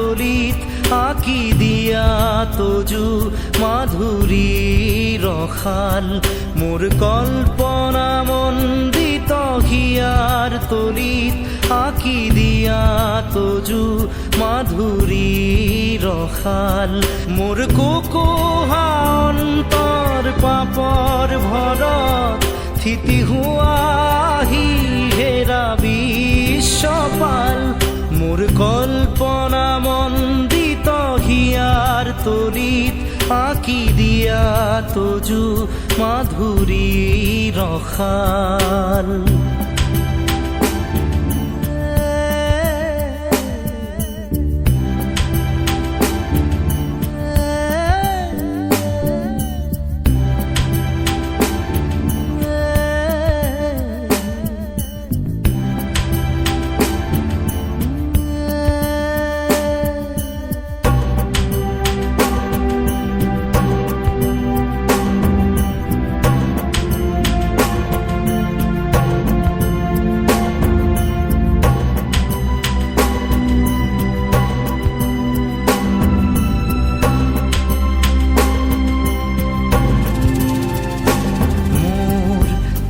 তলিত আঁকি দিয়া তজু মাধুরী রখাল মোর কল্পনা মন্দিত হিয়ার তলিত আঁকি দিয়া তজু মাধুরী রখাল মোর কুকুহা অন্তর পাপর ভরত থিতি হুয়াহি হেরা বিশ্বপাল মোর কল্পনা মন্দিত হিয়ার তলিত আঁকি দিয়া তজু মাধুরী রখাল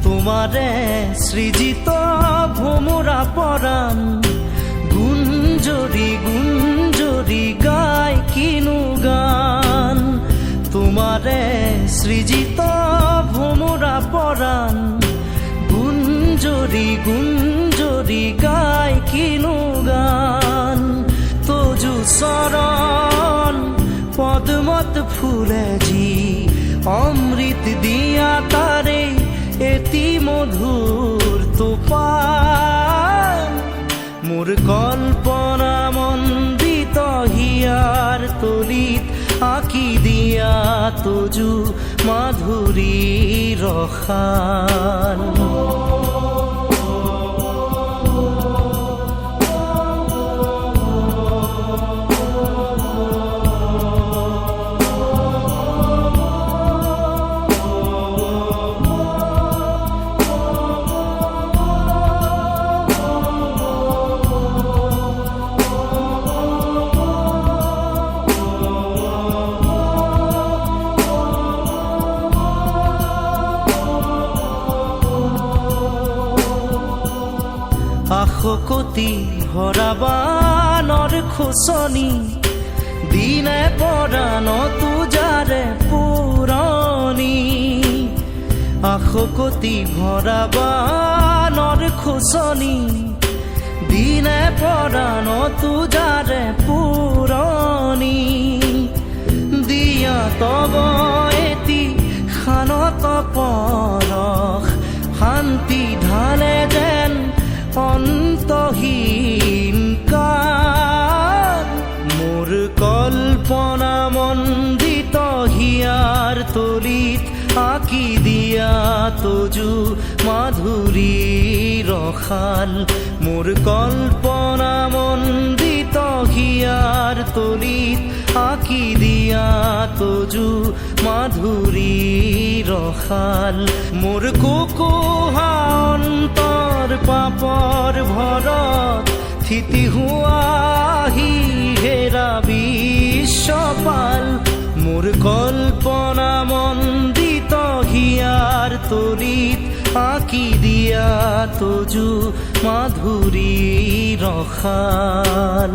তোমারে সৃজিত ভোমরা পরাণ গুঞ্জরি গুঞ্জরি গায় কিনু গান তোমারে সৃজিত ভোমরা পরাণ গুঞ্জরি গুঞ্জরি গায় কিনু গান তজু চরণ পদ্মত ফুলেজি অমৃত দিয়া তারে এতি মধুর তোপান মোর কল্পনা মন্দিত হিয়ার তলিত আঁকি দিয়া তজু মাধুরী রখাল আশকতি ভৰাবানৰ খোচনি দিনে পৰাণ তুজাৰে পুৰণি আশকতি ভৰাবানৰ খোচনি দিনে পৰাণ তুজাৰে পুৰণি দিয়া তব এটি খানত পৰশ শান্তি ঢালে যেন অন্তহীন কাল মোর কল্পনা মন্দিত হিয়ার তলিত আঁকি দিয়া তজু মাধুরী রখাল মোর কল্পনা মন্দিত হিয়ার তলিত আঁকি দিয়া তজু মাধুরী রখাল মোর কুকুহা অন্তর পাপর ভরত থিতি হুয়াহি হেরা বিশ্বপাল মোর কল্পনা মন্দিত হিয়ার তলিত আঁকি দিয়া তজু মাধুরী রখাল।